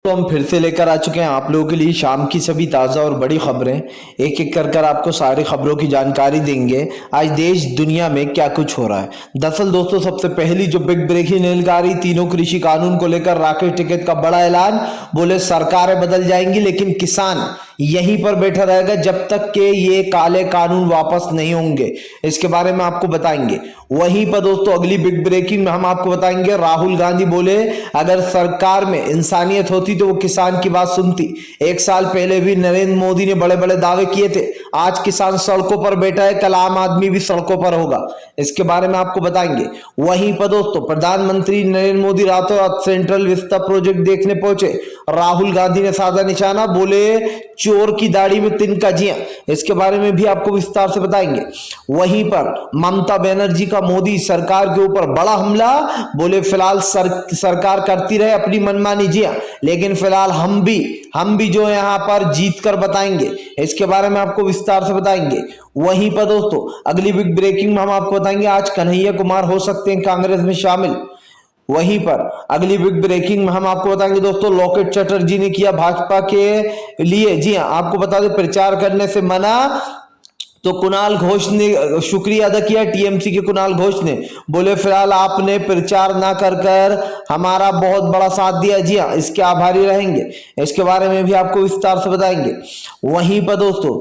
तो हम फिर से लेकर आ चुके हैं आप लोगों के लिए शाम की सभी ताज़ा और बड़ी खबरें। एक एक कर आपको सारी खबरों की जानकारी देंगे आज देश दुनिया में क्या कुछ हो रहा है। दरअसल दोस्तों, सबसे पहली जो बिग ब्रेकिंग न्यूज़ आ रही, तीनों कृषि कानून को लेकर राकेश टिकैत का बड़ा ऐलान। बोले सरकारें बदल जाएंगी लेकिन किसान यहीं पर बैठा रहेगा जब तक के ये काले कानून वापस नहीं होंगे। इसके बारे में आपको बताएंगे। वहीं पर दोस्तों अगली बिग ब्रेकिंग में हम आपको बताएंगे, राहुल गांधी बोले अगर सरकार में इंसानियत होती तो वो किसान की बात सुनती। एक साल पहले भी नरेंद्र मोदी ने बड़े बड़े दावे किए थे। आज किसान सड़कों पर बैठा है, कल आम आदमी भी सड़कों पर होगा। इसके बारे में आपको बताएंगे। वहीं पर दोस्तों प्रधानमंत्री नरेंद्र मोदी रातों रात सेंट्रल विस्ता प्रोजेक्ट देखने पहुंचे। राहुल गांधी ने साधा निशाना, बोले चोर की दाढ़ी में तिनका जिया। इसके बारे में भी आपको विस्तार से बताएंगे। वहीं पर ममता बनर्जी का मोदी सरकार के ऊपर बड़ा हमला। बोले फिलहाल सरकार करती रहे अपनी मनमानी जिया, लेकिन फिलहाल हम भी जो यहाँ पर जीत कर बताएंगे। इसके बारे में आपको विस्तार से बताएंगे। वहीं पर दोस्तों अगली बिग ब्रेकिंग में हम आपको बताएंगे, आज कन्हैया कुमार हो सकते हैं कांग्रेस में शामिल। वहीं पर अगली बिग ब्रेकिंग में हम आपको बताएंगे दोस्तों, लॉकेट चटर्जी ने किया भाजपा के लिए, जी हाँ आपको बता दें, प्रचार करने से मना। तो कुणाल घोष ने शुक्रिया अदा किया, टीएमसी के कुणाल घोष ने। बोले फिलहाल आपने प्रचार ना कर हमारा बहुत बड़ा साथ दिया, जी हाँ इसके आभारी रहेंगे। इसके बारे में भी आपको विस्तार से बताएंगे। वहीं पर दोस्तों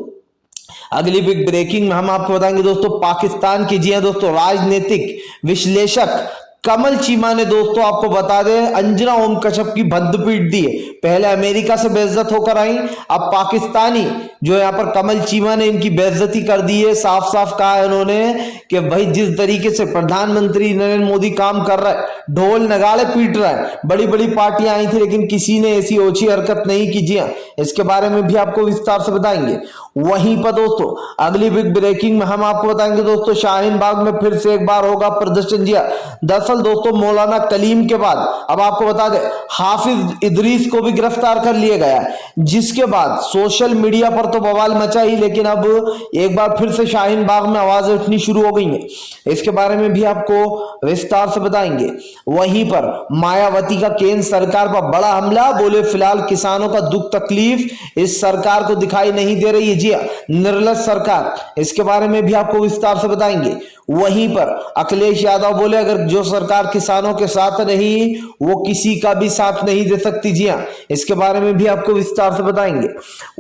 अगली बिग ब्रेकिंग में हम आपको बताएंगे दोस्तों, पाकिस्तान की, जी हाँ दोस्तों, राजनीतिक विश्लेषक कमल चीमा ने दोस्तों आपको बता दें अंजना ओम कश्यप की भद्द पीट दी है। पहले अमेरिका से बेइज्जत होकर आई, अब पाकिस्तानी जो यहाँ पर कमल चीमा ने इनकी बेइज्जती कर दी है। साफ साफ कहा है उन्होंने कि भाई जिस तरीके से प्रधानमंत्री नरेंद्र मोदी काम कर रहा है, ढोल नगाड़े पीट रहा है, बड़ी बड़ी पार्टियां आई थी लेकिन किसी ने ऐसी ओछी हरकत नहीं की। जी इसके बारे में भी आपको विस्तार से बताएंगे। वहीं पर दोस्तों अगली बिग ब्रेकिंग में हम आपको बताएंगे दोस्तों, शाहीन बाग में फिर से एक बार होगा प्रदर्शन। जी दरअसल दोस्तों मौलाना कलीम के बाद अब आपको बता दें हाफिज इदरीस को भी गिरफ्तार कर लिया गया, जिसके बाद सोशल मीडिया पर तो बवाल मचा ही, लेकिन अब एक बार फिर से शाहीन बाग में आवाजें उठनी शुरू हो गई हैं। इसके बारे में भी आपको विस्तार से बताएंगे। वहीं पर मायावती का केंद्र सरकार पर बड़ा हमला। बोले फिलहाल किसानों का दुख तकलीफ इस सरकार को दिखाई नहीं दे रही है, जी निर्लज सरकार। इसके बारे में भी आपको विस्तार से बताएंगे। वहीं पर अखिलेश यादव बोले अगर जो सरकार किसानों के साथ नहीं वो किसी का भी साथ नहीं दे सकती। जी हाँ इसके बारे में भी आपको विस्तार से बताएंगे।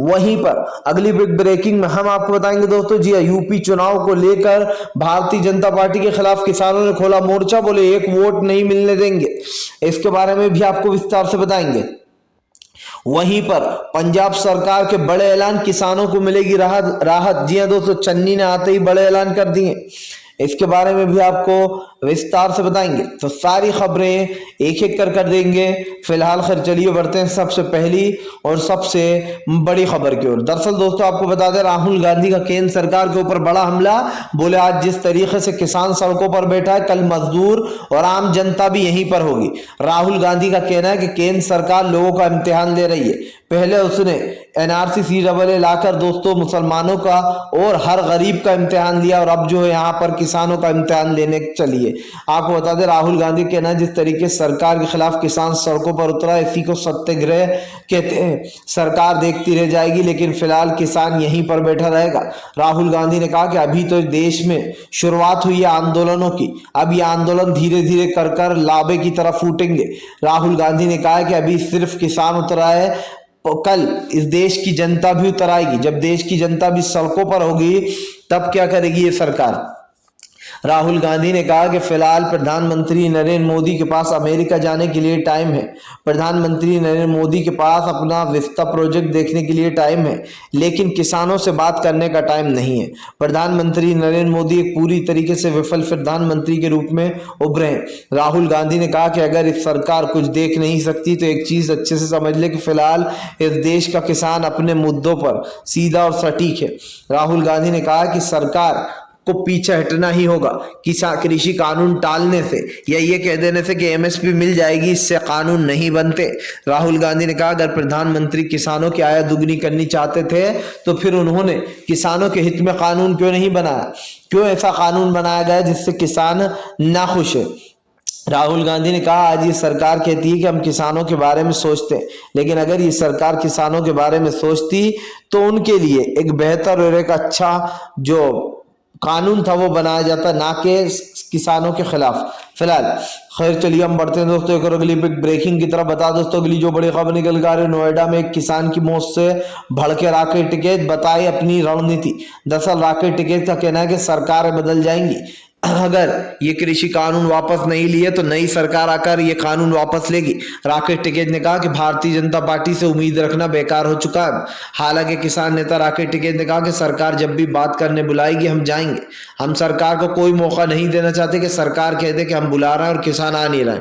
वहीं पर अगली बिग ब्रेकिंग में हम आपको बताएंगे दोस्तों, जी हाँ यूपी चुनाव को लेकर भारतीय जनता पार्टी के खिलाफ किसानों ने खोला मोर्चा। बोले एक वोट नहीं मिलने देंगे। इसके बारे में भी आपको विस्तार से बताएंगे। वहीं पर पंजाब सरकार के बड़े ऐलान, किसानों को मिलेगी राहत। जी हाँ दोस्तों, चन्नी ने आते ही बड़े ऐलान कर दिए। इसके बारे में भी आपको विस्तार से बताएंगे। तो सारी खबरें एक एक कर देंगे। फिलहाल खैर चलिए बढ़ते हैं सबसे पहली और सबसे बड़ी खबर की ओर। दरअसल दोस्तों आपको बता दें राहुल गांधी का केंद्र सरकार के ऊपर बड़ा हमला। बोले आज जिस तरीके से किसान सड़कों पर बैठा है, कल मजदूर और आम जनता भी यहीं पर होगी। राहुल गांधी का कहना है कि केंद्र सरकार लोगों का इम्तिहान ले रही है। पहले उसने एनआरसी सीएए लाकर दोस्तों मुसलमानों का और हर गरीब का इम्तिहान लिया, और अब जो है यहाँ पर किसानों का इम्तिहान लेने चलिए। आपको बता दें राहुल गांधी कहना है जिस तरीके से सरकार के खिलाफ किसान सड़कों पर उतरा, इसी को सत्याग्रह कहते हैं। सरकार देखती रह जाएगी लेकिन फिलहाल किसान यहीं पर बैठा रहेगा। राहुल गांधी ने कहा कि अभी तो देश में शुरुआत हुई है आंदोलनों की, अब ये आंदोलन धीरे धीरे कर लाभे की तरफ फूटेंगे। राहुल गांधी ने कहा कि अभी सिर्फ किसान उतरा है, कल इस देश की जनता भी उतर आएगी। जब देश की जनता भी सड़कों पर होगी तब क्या करेगी ये सरकार। राहुल गांधी ने कहा कि फिलहाल प्रधानमंत्री नरेंद्र मोदी के पास अमेरिका जाने के लिए टाइम है, प्रधानमंत्री नरेंद्र मोदी के पास अपना विस्ता प्रोजेक्ट देखने के लिए टाइम है, लेकिन किसानों से बात करने का टाइम नहीं है। प्रधानमंत्री नरेंद्र मोदी एक पूरी तरीके से विफल प्रधानमंत्री के रूप में उभरे हैं। राहुल गांधी ने कहा कि अगर इस सरकार कुछ देख नहीं सकती तो एक चीज अच्छे से समझ ले कि फिलहाल इस देश का किसान अपने मुद्दों पर सीधा और सटीक है। राहुल गांधी ने कहा कि सरकार को पीछे हटना ही होगा कृषि कानून टालने से या ये कह देने से कि एमएसपी मिल जाएगी, इससे कानून नहीं बनते। राहुल गांधी ने कहा अगर प्रधानमंत्री किसानों की आय दुगनी करनी चाहते थे तो फिर उन्होंने किसानों के हित में कानून क्यों नहीं बनाया, क्यों ऐसा कानून बनाया गया जिससे किसान नाखुश है। राहुल गांधी ने कहा आज ये सरकार कहती है कि हम किसानों के बारे में सोचते हैं, लेकिन अगर ये सरकार किसानों के बारे में सोचती तो उनके लिए एक बेहतर और एक अच्छा जो कानून था वो बनाया जाता, ना कि किसानों के खिलाफ। फिलहाल खैर चलिए हम बढ़ते हैं दोस्तों एक और अगली बिग ब्रेकिंग की तरफ। बता दोस्तों अगली जो बड़ी खबर निकल कर आ रही है, नोएडा में एक किसान की मौत से भड़के राकेश टिकैत, बताए अपनी रणनीति। दरअसल राकेश टिकैत का कहना है कि सरकारें बदल जाएंगी, अगर ये कृषि कानून वापस नहीं लिए तो नई सरकार आकर ये कानून वापस लेगी। राकेश टिकैत ने कहा कि भारतीय जनता पार्टी से उम्मीद रखना बेकार हो चुका है। हालांकि किसान नेता राकेश टिकैत ने कहा कि सरकार जब भी बात करने बुलाएगी हम जाएंगे। हम सरकार को कोई मौका नहीं देना चाहते कि सरकार कह दे कि हम बुला रहे हैं और किसान आ नहीं रहे।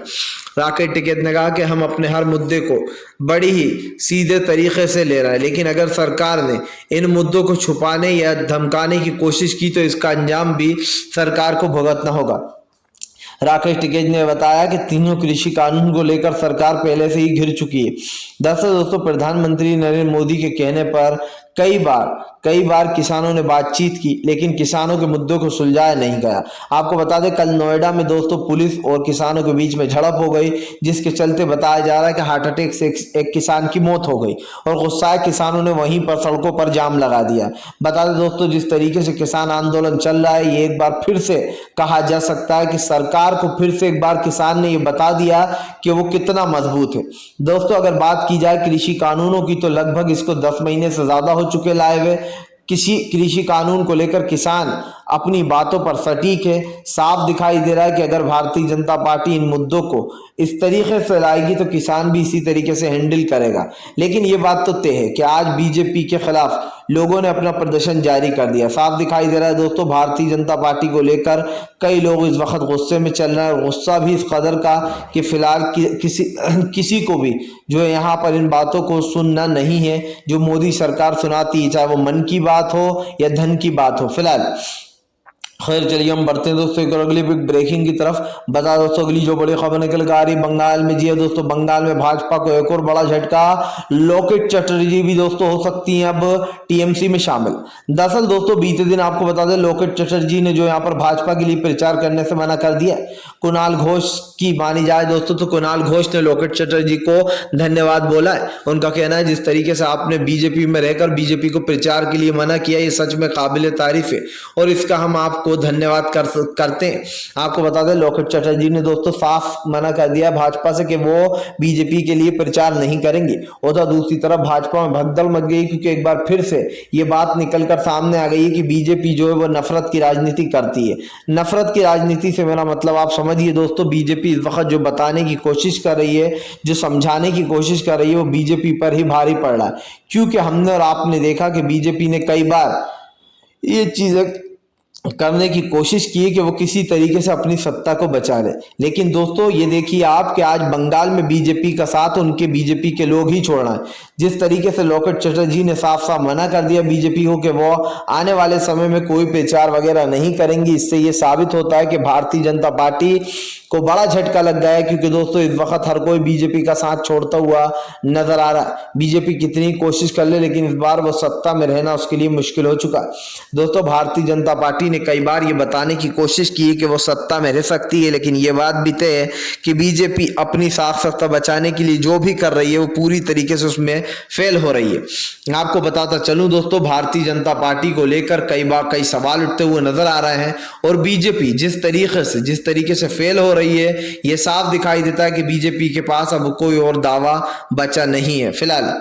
राकेश टिकैत ने कहा कि हम अपने हर मुद्दे को बड़ी ही सीधे तरीके से ले रहे हैं, लेकिन अगर सरकार ने इन मुद्दों को छुपाने या धमकाने की कोशिश की तो इसका अंजाम भी सरकार को भुगतना होगा। राकेश टिकैत ने बताया कि तीनों कृषि कानून को लेकर सरकार पहले से ही घिर चुकी है। दरअसल दोस्तों प्रधानमंत्री नरेंद्र मोदी के कहने पर कई बार किसानों ने बातचीत की, लेकिन किसानों के मुद्दों को सुलझाया नहीं गया। आपको बता दें कल नोएडा में दोस्तों पुलिस और किसानों के बीच में झड़प हो गई, जिसके चलते बताया जा रहा है कि हार्ट अटैक से एक किसान की मौत हो गई और गुस्साए किसानों ने वहीं पर सड़कों पर जाम लगा दिया। बता दें दोस्तों जिस तरीके से किसान आंदोलन चल रहा है, ये एक बार फिर से कहा जा सकता है कि सरकार को फिर से एक बार किसान ने ये बता दिया कि वो कितना मजबूत है। दोस्तों अगर बात की जाए कृषि कानूनों की तो लगभग इसको 10 महीने से ज्यादा हो चुके लाए हुए। किसी कृषि कानून को लेकर किसान अपनी बातों पर सटीक है। साफ दिखाई दे रहा है कि अगर भारतीय जनता पार्टी इन मुद्दों को इस तरीके से लाएगी तो किसान भी इसी तरीके से हैंडल करेगा। लेकिन ये बात तो तय है कि आज बीजेपी के खिलाफ लोगों ने अपना प्रदर्शन जारी कर दिया। साफ दिखाई दे रहा है दोस्तों भारतीय जनता पार्टी को लेकर कई लोग इस वक्त गुस्से में चल रहे हैं और गुस्सा भी इस कदर का कि फिलहाल किसी को भी जो है यहाँ पर इन बातों को सुनना नहीं है जो मोदी सरकार सुनाती है, चाहे वो मन की बात हो या धन की बात हो। फिलहाल खैर चलिए हम बढ़ते हैं दोस्तों एक और अगली बिग ब्रेकिंग की तरफ। बता दोस्तों अगली जो बड़ी खबर निकल कर आ रही बंगाल में। जी है दोस्तों बंगाल में भाजपा को एक और बड़ा झटका। लोकेट चटर्जी भी दोस्तों हो सकती हैं अब टीएमसी में शामिल। दरअसल दोस्तों बीते दिन आपको बता दें लोकेट चटर्जी ने जो यहाँ पर भाजपा के लिए प्रचार करने से मना कर दिया। कुणाल घोष की मानी जाए दोस्तों तो कुणाल घोष ने लोकेट चटर्जी को धन्यवाद बोला है। उनका कहना है जिस तरीके से आपने बीजेपी में रहकर बीजेपी को प्रचार के लिए मना किया ये सच में काबिल तारीफ है और इसका हम आपको धन्यवाद करते हैं। आपको बता दें लोकेट चटर्जी ने दोस्तों साफ मना कर दिया भाजपा से कि वो बीजेपी के लिए प्रचार नहीं करेंगे। उधर दूसरी तरफ भाजपा में भगदड़ मच गई क्योंकि एक बार फिर से ये बात निकलकर सामने आ गई है कि बीजेपी जो है वो नफरत की राजनीति करती है। नफरत की राजनीति से मेरा मतलब आप समझिए दोस्तों बीजेपी इस वक्त जो बताने की कोशिश कर रही है, जो समझाने की कोशिश कर रही है वो बीजेपी पर ही भारी पड़ रहा है। क्योंकि हमने और आपने देखा कि बीजेपी ने कई बार ये चीजें करने की कोशिश की है कि वो किसी तरीके से अपनी सत्ता को बचा ले। लेकिन दोस्तों ये देखिए आप कि आज बंगाल में बीजेपी का साथ उनके बीजेपी के लोग ही छोड़ना है। जिस तरीके से लोकेट चटर्जी ने साफ साफ मना कर दिया बीजेपी को कि वो आने वाले समय में कोई प्रचार वगैरह नहीं करेंगी, इससे ये साबित होता है कि भारतीय जनता पार्टी को बड़ा झटका लग गया है। क्योंकि दोस्तों इस वक्त हर कोई बीजेपी का साथ छोड़ता हुआ नजर आ रहा है। बीजेपी कितनी कोशिश कर ले लेकिन इस बार वो सत्ता में रहना उसके लिए मुश्किल हो चुका है। दोस्तों भारतीय जनता पार्टी ने कई बार ये बताने की कोशिश की है कि वो सत्ता में रह सकती है, लेकिन ये बात भी तय है कि बीजेपी अपनी साफ सत्ता बचाने के लिए जो भी कर रही है वो पूरी तरीके से उसमें फेल हो रही है। आपको बताता चलूं दोस्तों भारतीय जनता पार्टी को लेकर कई सवाल उठते हुए नजर आ रहे हैं और बीजेपी जिस तरीके से फेल हो रही है ये साफ दिखाई देता है कि बीजेपी के पास अब कोई और दावा बचा नहीं है। फिलहाल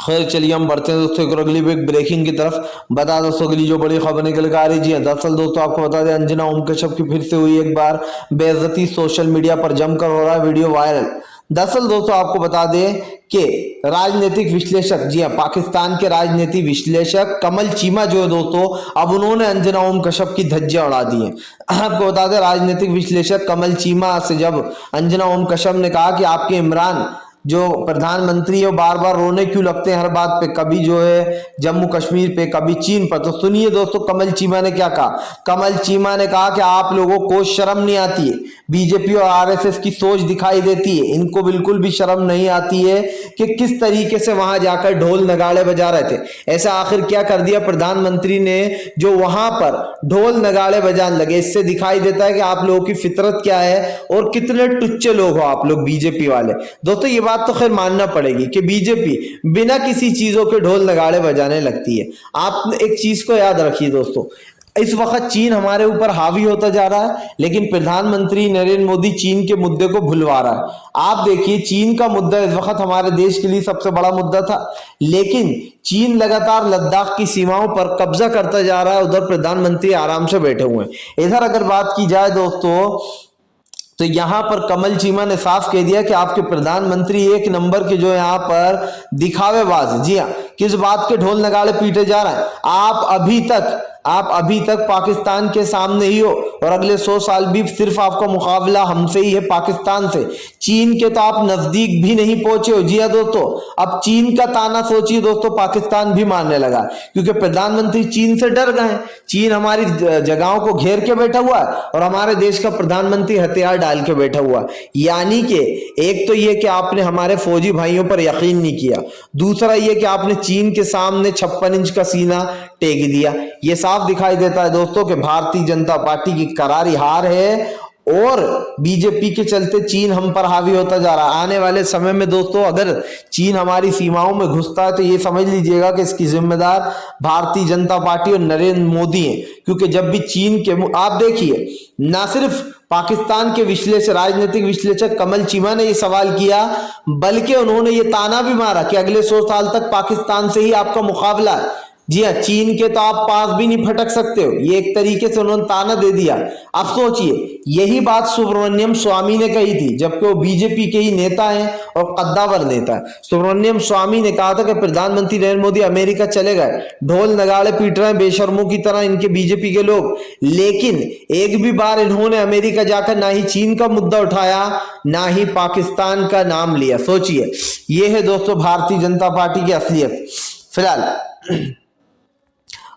खैर चलिए हम बढ़ते हैं दोस्तों एक अगली बिग ब्रेकिंग की तरफ। बता दोस्तों अगली जो बड़ी खबर निकल कर आ रही है। दरअसल दोस्तों आपको बता दें अंजना ओम कश्यप की फिर से हुई एक बार बेइज्जती, सोशल मीडिया पर जमकर हो रहा है वीडियो वायरल। दरअसल दोस्तों आपको बता दें कि राजनीतिक विश्लेषक, जी हाँ, पाकिस्तान के राजनीतिक विश्लेषक कमल चीमा जो है दोस्तों अब उन्होंने अंजना ओम कश्यप की धज्जियां उड़ा दी हैं। आपको बता दें राजनीतिक विश्लेषक कमल चीमा से जब अंजना ओम कश्यप ने कहा कि आपके इमरान जो प्रधानमंत्री है बार बार रोने क्यों लगते हैं हर बात पे, कभी जो है जम्मू कश्मीर पे, कभी चीन पर। तो सुनिए दोस्तों कमल चीमा ने क्या कहा। कमल चीमा ने कहा कि आप लोगों को शर्म नहीं आती है, बीजेपी और आरएसएस की सोच दिखाई देती है, इनको बिल्कुल भी शर्म नहीं आती है कि किस तरीके से वहां जाकर ढोल नगाड़े बजा रहे थे। ऐसा आखिर क्या कर दिया प्रधानमंत्री ने जो वहां पर ढोल नगाड़े बजाने लगे। इससे दिखाई देता है कि आप लोगों की फितरत क्या है और कितने टुच्चे लोग हो आप लोग बीजेपी वाले। दोस्तों ये बात तो खैर मानना पड़ेगी कि बीजेपी बिना किसी चीजों के ढोल नगाड़े बजाने लगती है। आप एक चीज को याद रखिए दोस्तों, इस वक्त चीन हमारे ऊपर हावी होता जा रहा है, लेकिन प्रधानमंत्री नरेंद्र मोदी चीन के मुद्दे को भुलवा रहा है। आप देखिए चीन का मुद्दा इस वक्त हमारे देश के लिए सबसे बड़ा मुद्दा था, लेकिन चीन लगातार लद्दाख की सीमाओं पर कब्जा करता जा रहा है, उधर प्रधानमंत्री आराम से बैठे हुए हैं। इधर अगर बात की जाए दोस्तों तो यहां पर कमल चीमा ने साफ कह दिया कि आपके प्रधानमंत्री एक नंबर के जो यहां पर दिखावेबाज। जी हाँ, किस बात के ढोल नगाड़े पीटे जा रहे हैं। आप अभी तक पाकिस्तान के सामने ही हो और अगले 100 साल भी सिर्फ आपका मुकाबला हमसे ही है, पाकिस्तान से। चीन के तो आप नजदीक भी नहीं पहुंचे हो। जी हाँ दोस्तों, अब चीन का ताना सोचिए दोस्तों, पाकिस्तान भी मानने लगा क्योंकि प्रधानमंत्री चीन से डर गए। चीन हमारी जगहों को घेर के बैठा हुआ है और हमारे देश का प्रधानमंत्री हथियार डाल के बैठा हुआ है। यानी कि एक तो यह कि आपने हमारे फौजी भाइयों पर यकीन नहीं किया, दूसरा यह कि आपने चीन के सामने 56 इंच का सीना टेक दिया। यह साफ दिखाई देता है दोस्तों कि भारतीय जनता पार्टी की करारी हार है और बीजेपी के चलते चीन हम पर हावी होता जा रहा है। आने वाले समय में दोस्तों अगर चीन हमारी सीमाओं में घुसता है तो ये समझ लीजिएगा कि इसकी जिम्मेदार भारतीय जनता पार्टी और नरेंद्र मोदी है, क्योंकि जब भी चीन के आप देखिए ना सिर्फ पाकिस्तान के राजनीतिक विश्लेषक कमल चीमा ने यह सवाल किया, बल्कि उन्होंने ये ताना भी मारा कि अगले 100 साल तक पाकिस्तान से ही आपका मुकाबला है। जी हाँ, चीन के तो आप पास भी नहीं फटक सकते हो, ये एक तरीके से उन्होंने ताना दे दिया। अब सोचिए यही बात सुब्रमण्यम स्वामी ने कही थी, जबकि वो बीजेपी के ही नेता हैं और कद्दावर नेता है। सुब्रमण्यम स्वामी ने कहा था कि प्रधानमंत्री नरेंद्र मोदी अमेरिका चले गए, ढोल नगाड़े पीट रहे हैं बेशर्मों की तरह इनके बीजेपी के लोग, लेकिन एक भी बार इन्होंने अमेरिका जाकर ना ही चीन का मुद्दा उठाया ना ही पाकिस्तान का नाम लिया। सोचिए, ये है दोस्तों भारतीय जनता पार्टी की असलियत। फिलहाल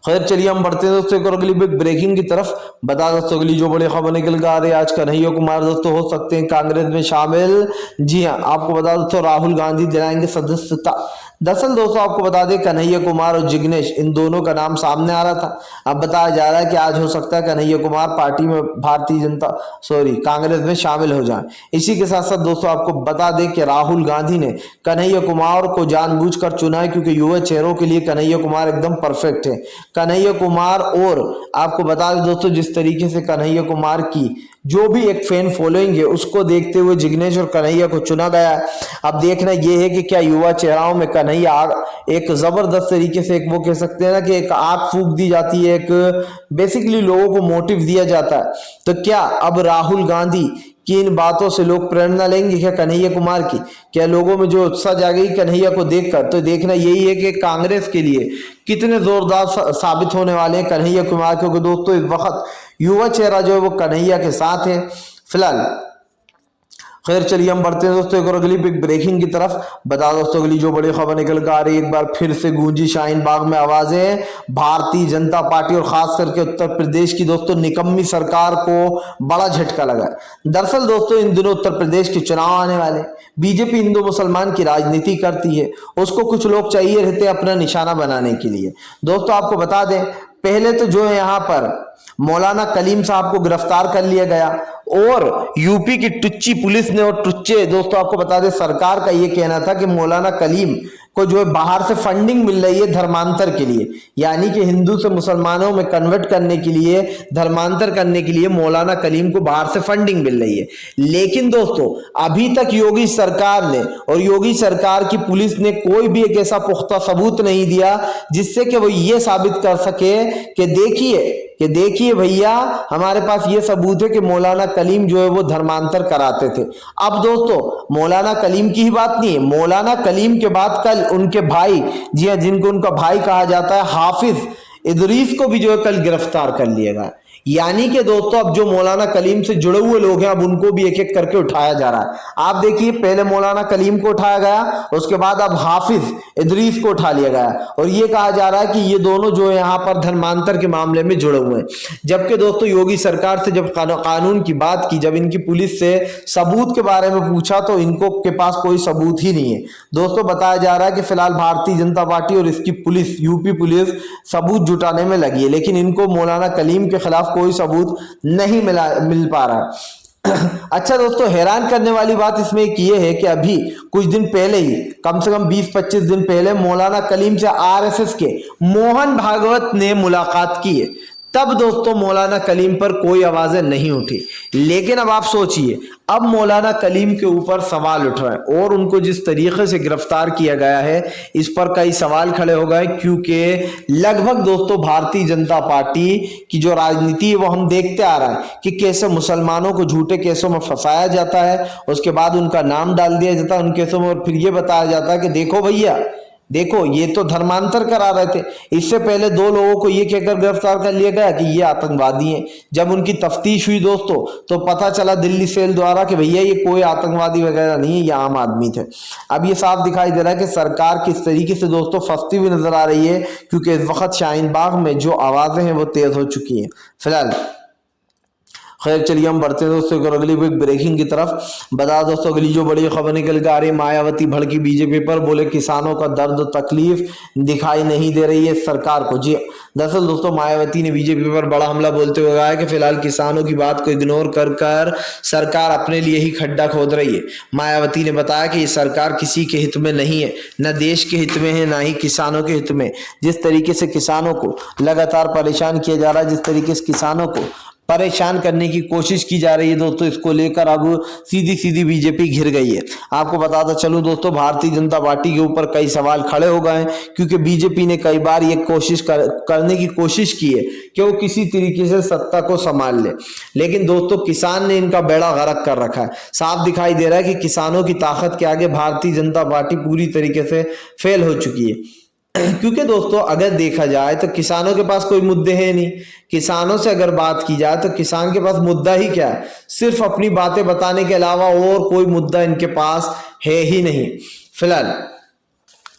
खैर चलिए हम बढ़ते हैं दोस्तों एक और अगली ब्रेकिंग की तरफ। बता दोस्तों अगली जो बड़ी खबर निकल कर आ रही है, आज कन्हैया कुमार दोस्तों हो सकते हैं कांग्रेस में शामिल। जी हाँ, आपको बता दोस्तों राहुल गांधी दिलाएंगे सदस्यता। दरअसल दोस्तों आपको बता दें कन्हैया कुमार और जिग्नेश इन दोनों का नाम सामने आ रहा था। अब बताया जा रहा है कि आज हो सकता है कन्हैया कुमार पार्टी में कांग्रेस में शामिल हो जाएं। इसी के साथ साथ दोस्तों आपको बता दें कि राहुल गांधी ने कन्हैया कुमार को जानबूझकर चुना है क्योंकि युवा चेहरों के लिए कन्हैया कुमार एकदम परफेक्ट है। कन्हैया कुमार और आपको बता दें दोस्तों जिस तरीके से कन्हैया कुमार की जो भी एक फैन फॉलोइंग है उसको देखते हुए जिग्नेश और कन्हैया को चुना गया है। अब देखना यह है कि क्या युवा चेहराओं में कन्हैया एक जबरदस्त तरीके से एक वो कह सकते हैं ना कि एक आग फूंक दी जाती है, एक बेसिकली लोगों को मोटिव दिया जाता है। तो क्या अब राहुल गांधी कि इन बातों से लोग प्रेरणा लेंगे क्या कन्हैया कुमार की? क्या लोगों में जो उत्साह जागेगी कन्हैया को देखकर? तो देखना यही है कि कांग्रेस के लिए कितने जोरदार साबित होने वाले हैं कन्हैया कुमार, क्योंकि दोस्तों इस वक्त युवा चेहरा जो है वो कन्हैया के साथ है। फिलहाल खैर चलिए हम बढ़ते हैं दोस्तों एक और अगली बिग ब्रेकिंग की तरफ। बता दोस्तों अगली जो बड़ी खबर निकल कर आ रही है, एक बार फिर से गूंजी शाहीन बाग में आवाजें भारतीय जनता पार्टी और खास करके उत्तर प्रदेश की दोस्तों निकम्मी सरकार को बड़ा झटका लगा। दरअसल दोस्तों इन दिनों उत्तर प्रदेश के चुनाव आने वाले, बीजेपी हिंदू मुसलमान की राजनीति करती है, उसको कुछ लोग चाहिए रहते अपना निशाना बनाने के लिए। दोस्तों आपको बता दें पहले तो जो है यहाँ पर मौलाना कलीम साहब को गिरफ्तार कर लिया गया और यूपी की टुच्ची पुलिस ने और टुच्चे दोस्तों आपको बता दें सरकार का यह कहना था कि मौलाना कलीम को जो है बाहर से फंडिंग मिल रही है धर्मांतर के लिए, यानी कि हिंदू से मुसलमानों में कन्वर्ट करने के लिए, धर्मांतर करने के लिए मौलाना कलीम को बाहर से फंडिंग मिल रही है। लेकिन दोस्तों अभी तक योगी सरकार ने और योगी सरकार की पुलिस ने कोई भी एक ऐसा पुख्ता सबूत नहीं दिया जिससे कि वो ये साबित कर सके कि देखिए भैया हमारे पास ये सबूत है कि मौलाना कलीम जो है वो धर्मांतर कराते थे। अब दोस्तों मौलाना कलीम की ही बात नहीं है, मौलाना कलीम के बाद कल उनके भाई, जी हाँ जिनको उनका भाई कहा जाता है, हाफिज इदरीस को भी जो है कल गिरफ्तार कर लिया गया। यानी कि दोस्तों अब जो मौलाना कलीम से जुड़े हुए लोग हैं अब उनको भी एक एक करके उठाया जा रहा है। आप देखिए पहले मौलाना कलीम को उठाया गया, उसके बाद अब हाफिज इदरीस को उठा लिया गया और ये कहा जा रहा है कि ये दोनों जो है यहाँ पर धर्मांतर के मामले में जुड़े हुए हैं। जबकि दोस्तों योगी सरकार से जब कानून की बात की, जब इनकी पुलिस से सबूत के बारे में पूछा तो इनको के पास कोई सबूत ही नहीं है। दोस्तों बताया जा रहा है कि फिलहाल भारतीय जनता पार्टी और इसकी पुलिस, यूपी पुलिस सबूत जुटाने में लगी है, लेकिन इनको मौलाना कलीम के खिलाफ कोई सबूत नहीं मिल पा रहा है। अच्छा दोस्तों, हैरान करने वाली बात इसमें एक ये है कि अभी कुछ दिन पहले ही, कम से कम 20-25 दिन पहले मौलाना कलीम से आरएसएस के मोहन भागवत ने मुलाकात की है। तब दोस्तों मौलाना कलीम पर कोई आवाजें नहीं उठी, लेकिन अब आप सोचिए अब मौलाना कलीम के ऊपर सवाल उठ रहे हैं और उनको जिस तरीके से गिरफ्तार किया गया है इस पर कई सवाल खड़े हो गए, क्योंकि लगभग दोस्तों भारतीय जनता पार्टी की जो राजनीति है वो हम देखते आ रहा है कि कैसे मुसलमानों को झूठे केसों में फंसाया जाता है, उसके बाद उनका नाम डाल दिया जाता है उन केसों में और फिर ये बताया जाता है कि देखो भैया देखो ये तो धर्मांतर करा रहे थे। इससे पहले 2 लोगों को ये कहकर गिरफ्तार कर लिया गया कि ये आतंकवादी हैं। जब उनकी तफ्तीश हुई दोस्तों तो पता चला दिल्ली सेल द्वारा कि भैया ये कोई आतंकवादी वगैरह नहीं है, ये आम आदमी थे। अब ये साफ दिखाई दे रहा है कि सरकार किस तरीके से दोस्तों फंसती हुई नजर आ रही है, क्योंकि इस वक्त शाहीन बाग में जो आवाजें हैं वो तेज हो चुकी हैं। फिलहाल खैर चलिए हम बढ़ते हैं दोस्तों अगली ब्रेकिंग की तरफ। बता दोस्तों अगली जो बड़ी खबर निकल के आ रही है, मायावती भड़की बीजेपी पर, बोले किसानों का दर्द तकलीफ दिखाई नहीं दे रही है सरकार को। जी दरअसल दोस्तों मायावती ने बीजेपी पर बड़ा हमला बोलते हुए कहा है कि फिलहाल किसानों की बात को इग्नोर कर सरकार अपने लिए ही खड्डा खोद रही है। मायावती ने बताया कि ये सरकार किसी के हित में नहीं है, न देश के हित में है, ना ही किसानों के हित में। जिस तरीके से किसानों को लगातार परेशान किया जा रहा है, जिस तरीके से किसानों को परेशान करने की कोशिश की जा रही है दोस्तों, इसको लेकर अब सीधी बीजेपी घिर गई है। आपको बताता चलूं दोस्तों भारतीय जनता पार्टी के ऊपर कई सवाल खड़े हो गए हैं, क्योंकि बीजेपी ने कई बार ये करने की कोशिश की है कि वो किसी तरीके से सत्ता को संभाल ले, लेकिन दोस्तों किसान ने इनका बेड़ा गर्क कर रखा है। साफ दिखाई दे रहा है कि किसानों की ताकत के आगे भारतीय जनता पार्टी पूरी तरीके से फेल हो चुकी है। क्योंकि दोस्तों अगर देखा जाए तो किसानों के पास कोई मुद्दे हैं नहीं। किसानों से अगर बात की जाए तो किसान के पास मुद्दा ही क्या है, सिर्फ अपनी बातें बताने के अलावा और कोई मुद्दा इनके पास है ही नहीं। फिलहाल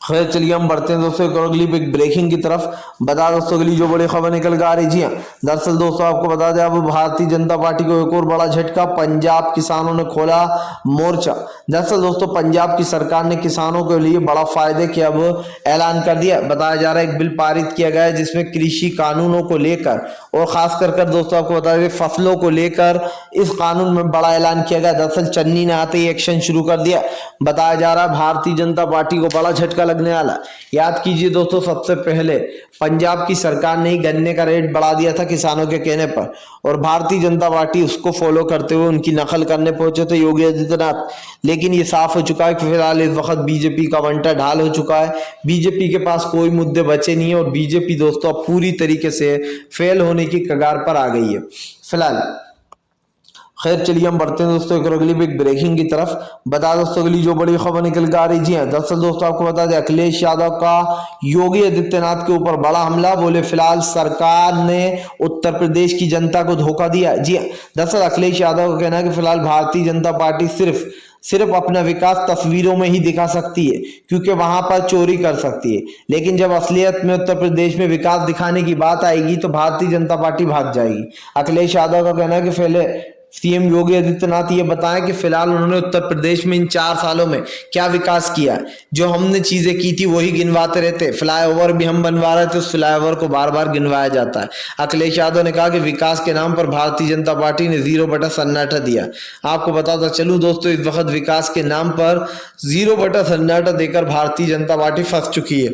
खैर चलिए हम बढ़ते हैं दोस्तों अगली ब्रेकिंग की तरफ। बता दोस्तों अगली जो बड़ी खबर निकल कर आ रही, जी हाँ दरअसल दोस्तों आपको बता दें अब भारतीय जनता पार्टी को एक और बड़ा झटका, पंजाब किसानों ने खोला मोर्चा। दरअसल दोस्तों पंजाब की सरकार ने किसानों के लिए बड़ा फायदे के अब ऐलान कर दिया। बताया जा रहा है एक बिल पारित किया गया है जिसमें कृषि कानूनों को लेकर और खास कर दोस्तों आपको बता दें फसलों को लेकर इस कानून में बड़ा ऐलान किया गया। दरअसल चन्नी ने आते ही एक्शन शुरू कर दिया। बताया जा रहा है भारतीय जनता पार्टी को बड़ा झटका लगने वाला। याद कीजिए दोस्तों सबसे पहले पंजाब की सरकार ने ही गन्ने का रेट बढ़ा दिया था किसानों के कहने पर, और भारतीय जनता पार्टी उसको फॉलो करते हुए उनकी नकल करने पहुंचे थे योगी आदित्यनाथ। लेकिन ये साफ हो चुका है कि फिलहाल इस वक्त बीजेपी का वंटा ढाल हो चुका है, बीजेपी के पास कोई मुद्दे बचे नहीं है और बीजेपी दोस्तों अब पूरी तरीके से फेल होने की कगार पर आ गई है। फिलहाल खैर चलिए हम बढ़ते हैं दोस्तों एक अगली ब्रेकिंग की तरफ। बता दोस्तों अगली जो बड़ी खबर निकल कर आ रही, जी हाँ दरअसल दोस्तों आपको बता दें अखिलेश यादव का योगी आदित्यनाथ के ऊपर बड़ा हमला। बोले फिलहाल सरकार ने उत्तर प्रदेश की जनता को धोखा दिया। जी हाँ दरअसल अखिलेश यादव का कहना है कि फिलहाल भारतीय जनता पार्टी सिर्फ अपना विकास तस्वीरों में ही दिखा सकती है, क्योंकि वहां पर चोरी कर सकती है, लेकिन जब असलियत में उत्तर प्रदेश में विकास दिखाने की बात आएगी तो भारतीय जनता पार्टी भाग जाएगी। अखिलेश यादव का कहना है कि पहले सीएम योगी आदित्यनाथ ये बताएं कि फिलहाल उन्होंने उत्तर प्रदेश में इन 4 सालों में क्या विकास किया। जो हमने चीजें की थी वही गिनवाते रहते, फ्लाईओवर भी हम बनवा रहे थे, उस फ्लाईओवर को बार बार गिनवाया जाता है। अखिलेश यादव ने कहा कि विकास के नाम पर भारतीय जनता पार्टी ने 0 बटा सन्नाटा दिया। आपको बताता चलूं दोस्तों इस वक्त विकास के नाम पर 0 बटा सन्नाटा देकर भारतीय जनता पार्टी फंस चुकी है,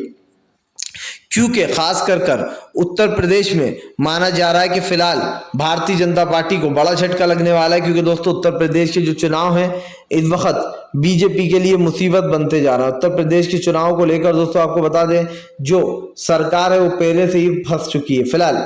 क्योंकि खास कर उत्तर प्रदेश में माना जा रहा है कि फिलहाल भारतीय जनता पार्टी को बड़ा झटका लगने वाला है, क्योंकि दोस्तों उत्तर प्रदेश के जो चुनाव हैं इस वक्त बीजेपी के लिए मुसीबत बनते जा रहा है। उत्तर प्रदेश के चुनाव को लेकर दोस्तों आपको बता दें जो सरकार है वो पहले से ही फंस चुकी है। फिलहाल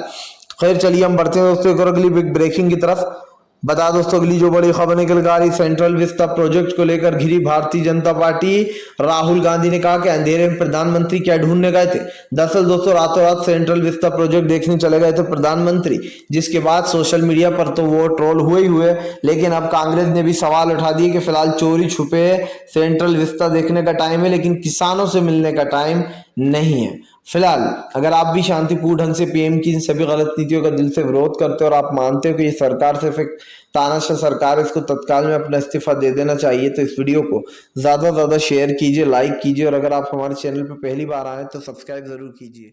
खैर चलिए हम बढ़ते हैं दोस्तों एक और अगली ब्रेकिंग की तरफ। बता दोस्तों अगली जो बड़ी खबर निकल कर आ रही, सेंट्रल विस्ता प्रोजेक्ट को लेकर घिरी भारतीय जनता पार्टी। राहुल गांधी ने कहा कि अंधेरे में प्रधानमंत्री क्या ढूंढने गए थे। दरअसल दोस्तों रातों रात सेंट्रल विस्ता प्रोजेक्ट देखने चले गए थे प्रधानमंत्री, जिसके बाद सोशल मीडिया पर तो वो ट्रोल हुए ही हुए, लेकिन अब कांग्रेस ने भी सवाल उठा दिए कि फिलहाल चोरी छुपे सेंट्रल विस्ता देखने का टाइम है, लेकिन किसानों से मिलने का टाइम नहीं है। फिलहाल अगर आप भी शांतिपूर्ण ढंग से पीएम की इन सभी गलत नीतियों का दिल से विरोध करते हो और आप मानते हो कि ये सरकार सिर्फ एक तानाशाह सरकार, इसको तत्काल में अपना इस्तीफा दे देना चाहिए, तो इस वीडियो को ज्यादा से ज्यादा शेयर कीजिए, लाइक कीजिए, और अगर आप हमारे चैनल पर पहली बार आए तो सब्सक्राइब जरूर कीजिए।